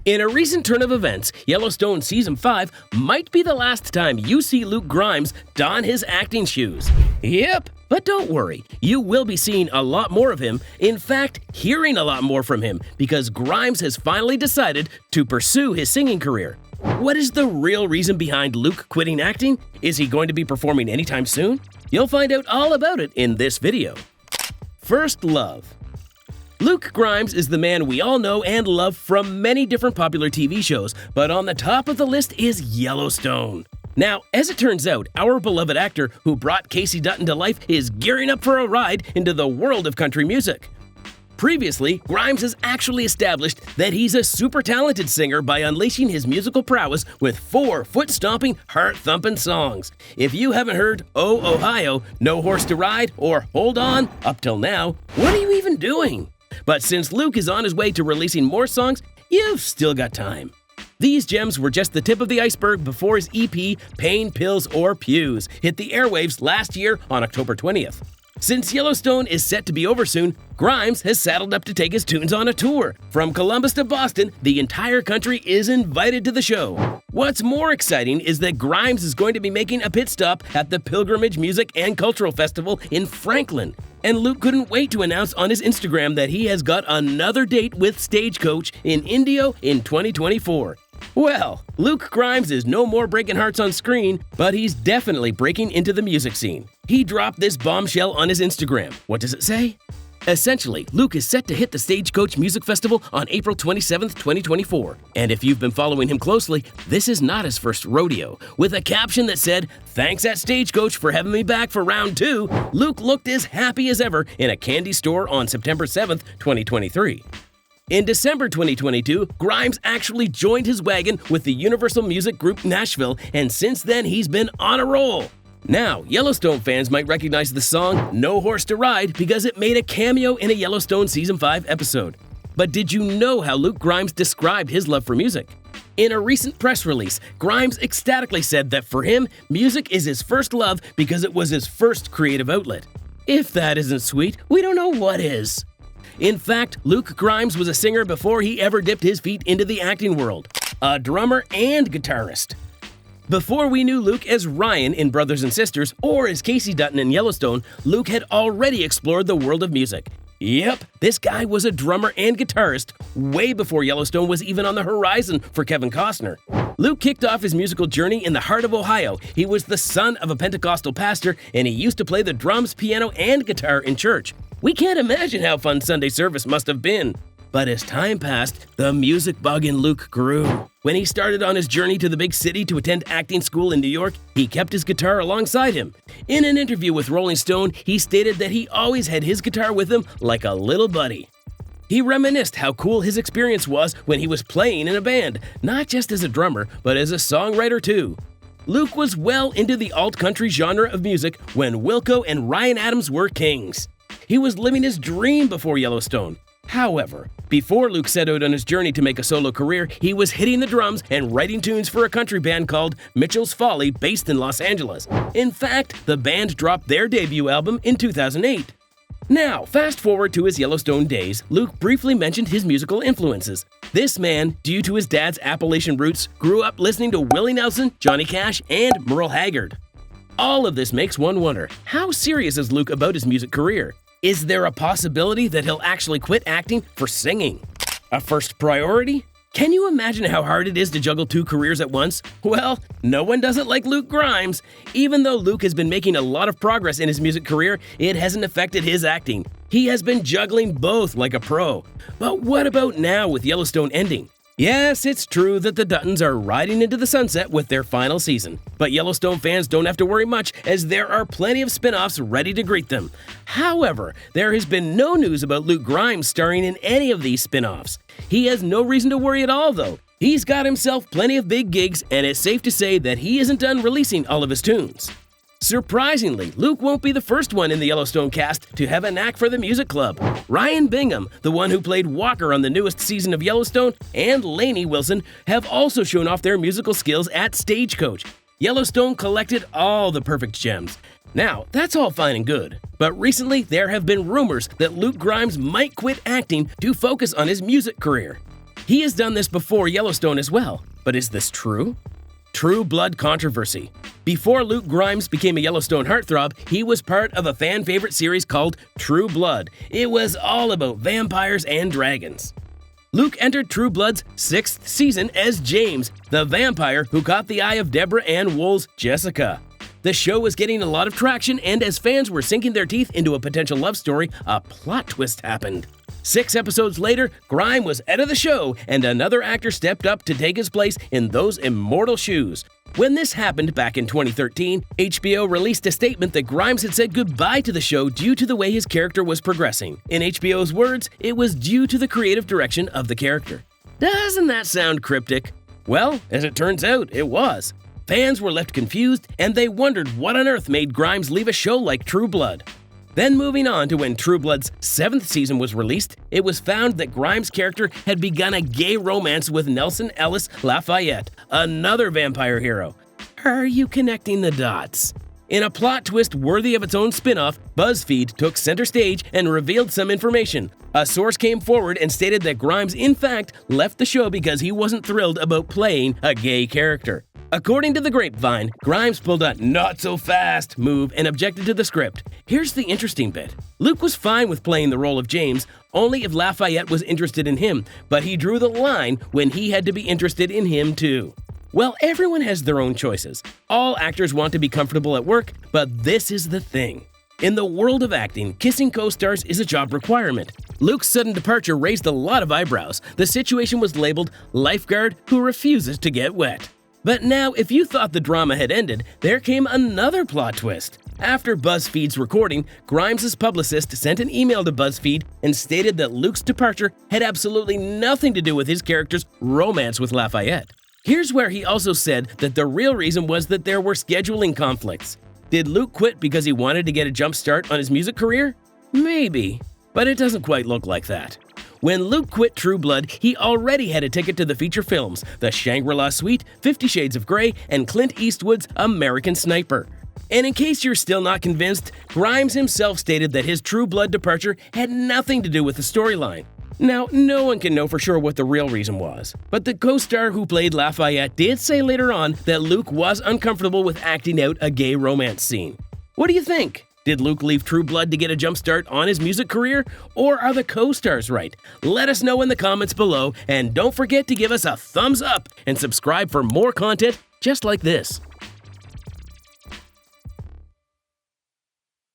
In a recent turn of events, Yellowstone Season 5 might be the last time you see Luke Grimes don his acting shoes. Yep, but don't worry, you will be seeing a lot more of him, in fact, hearing a lot more from him, because Grimes has finally decided to pursue his singing career. What is the real reason behind Luke quitting acting? Is he going to be performing anytime soon? You'll find out all about it in this video. First Love. Luke Grimes is the man we all know and love from many different popular TV shows, but on the top of the list is Yellowstone. Now, as it turns out, our beloved actor who brought Casey Dutton to life is gearing up for a ride into the world of country music. Previously, Grimes has actually established that he's a super talented singer by unleashing his musical prowess with 4 foot-stomping, heart-thumping songs. If you haven't heard Oh Ohio, No Horse to Ride, or Hold On up till now, what are you even doing? But since Luke is on his way to releasing more songs, you've still got time. These gems were just the tip of the iceberg before his EP, Pain, Pills, or Pews, hit the airwaves last year on October 20th. Since Yellowstone is set to be over soon, Grimes has saddled up to take his tunes on a tour. From Columbus to Boston, the entire country is invited to the show. What's more exciting is that Grimes is going to be making a pit stop at the Pilgrimage Music and Cultural Festival in Franklin. And Luke couldn't wait to announce on his Instagram that he has got another date with Stagecoach in Indio in 2024. Well, Luke Grimes is no more breaking hearts on screen, but he's definitely breaking into the music scene. He dropped this bombshell on his Instagram. What does it say? Essentially, Luke is set to hit the Stagecoach Music Festival on April 27th, 2024. And if you've been following him closely, this is not his first rodeo. With a caption that said, "Thanks at Stagecoach for having me back for round 2, Luke looked as happy as ever in a candy store on September 7th, 2023. In December 2022, Grimes actually joined his wagon with the Universal Music Group Nashville, and since then he's been on a roll. Now, Yellowstone fans might recognize the song No Horse to Ride because it made a cameo in a Yellowstone Season 5 episode. But did you know how Luke Grimes described his love for music? In a recent press release, Grimes ecstatically said that for him, music is his first love because it was his first creative outlet. If that isn't sweet, we don't know what is. In fact, Luke Grimes was a singer before he ever dipped his feet into the acting world, a drummer and guitarist. Before we knew Luke as Ryan in Brothers and Sisters or as Casey Dutton in Yellowstone, Luke had already explored the world of music. Yep, this guy was a drummer and guitarist way before Yellowstone was even on the horizon for Kevin Costner. Luke kicked off his musical journey in the heart of Ohio. He was the son of a Pentecostal pastor, and he used to play the drums, piano, and guitar in church. We can't imagine how fun Sunday service must have been. But as time passed, the music bug in Luke grew. When he started on his journey to the big city to attend acting school in New York, he kept his guitar alongside him. In an interview with Rolling Stone, he stated that he always had his guitar with him like a little buddy. He reminisced how cool his experience was when he was playing in a band, not just as a drummer, but as a songwriter too. Luke was well into the alt-country genre of music when Wilco and Ryan Adams were kings. He was living his dream before Yellowstone. However, before Luke set out on his journey to make a solo career, he was hitting the drums and writing tunes for a country band called Mitchell's Folly based in Los Angeles. In fact, the band dropped their debut album in 2008. Now, fast forward to his Yellowstone days, Luke briefly mentioned his musical influences. This man, due to his dad's Appalachian roots, grew up listening to Willie Nelson, Johnny Cash, and Merle Haggard. All of this makes one wonder, how serious is Luke about his music career? Is there a possibility that he'll actually quit acting for singing? A first priority? Can you imagine how hard it is to juggle 2 careers at once? Well, no one does it like Luke Grimes. Even though Luke has been making a lot of progress in his music career, it hasn't affected his acting. He has been juggling both like a pro. But what about now with Yellowstone ending? Yes, it's true that the Duttons are riding into the sunset with their final season, but Yellowstone fans don't have to worry much as there are plenty of spin-offs ready to greet them. However, there has been no news about Luke Grimes starring in any of these spin-offs. He has no reason to worry at all though. He's got himself plenty of big gigs, and it's safe to say that he isn't done releasing all of his tunes. Surprisingly, Luke won't be the first one in the Yellowstone cast to have a knack for the music club. Ryan Bingham, the one who played Walker on the newest season of Yellowstone, and Lainey Wilson have also shown off their musical skills at Stagecoach. Yellowstone collected all the perfect gems. Now, that's all fine and good, but recently there have been rumors that Luke Grimes might quit acting to focus on his music career. He has done this before Yellowstone as well, but is this true? True Blood controversy. Before Luke Grimes became a Yellowstone heartthrob, he was part of a fan-favorite series called True Blood. It was all about vampires and dragons. Luke entered True Blood's 6th season as James, the vampire who caught the eye of Deborah Ann Wool's Jessica. The show was getting a lot of traction, and as fans were sinking their teeth into a potential love story, a plot twist happened. 6 episodes later, Grimes was out of the show, and another actor stepped up to take his place in those immortal shoes. When this happened back in 2013, HBO released a statement that Grimes had said goodbye to the show due to the way his character was progressing. In HBO's words, it was due to the creative direction of the character. Doesn't that sound cryptic? Well, as it turns out, it was. Fans were left confused, and they wondered what on earth made Grimes leave a show like True Blood. Then moving on to when True Blood's 7th season was released, it was found that Grimes' character had begun a gay romance with Nelson Ellis Lafayette, another vampire hero. Are you connecting the dots? In a plot twist worthy of its own spin-off, BuzzFeed took center stage and revealed some information. A source came forward and stated that Grimes in fact left the show because he wasn't thrilled about playing a gay character. According to the grapevine, Grimes pulled a not-so-fast move and objected to the script. Here's the interesting bit. Luke was fine with playing the role of James, only if Lafayette was interested in him, but he drew the line when he had to be interested in him too. Well, everyone has their own choices. All actors want to be comfortable at work, but this is the thing. In the world of acting, kissing co-stars is a job requirement. Luke's sudden departure raised a lot of eyebrows. The situation was labeled lifeguard who refuses to get wet. But now, if you thought the drama had ended, there came another plot twist. After BuzzFeed's recording, Grimes' publicist sent an email to BuzzFeed and stated that Luke's departure had absolutely nothing to do with his character's romance with Lafayette. Here's where he also said that the real reason was that there were scheduling conflicts. Did Luke quit because he wanted to get a jump start on his music career? Maybe, but it doesn't quite look like that. When Luke quit True Blood, he already had a ticket to the feature films, The Shangri-La Suite, 50 Shades of Grey, and Clint Eastwood's American Sniper. And in case you're still not convinced, Grimes himself stated that his True Blood departure had nothing to do with the storyline. Now, no one can know for sure what the real reason was, but the co-star who played Lafayette did say later on that Luke was uncomfortable with acting out a gay romance scene. What do you think? Did Luke leave True Blood to get a jumpstart on his music career? Or are the co-stars right? Let us know in the comments below, and don't forget to give us a thumbs up and subscribe for more content just like this.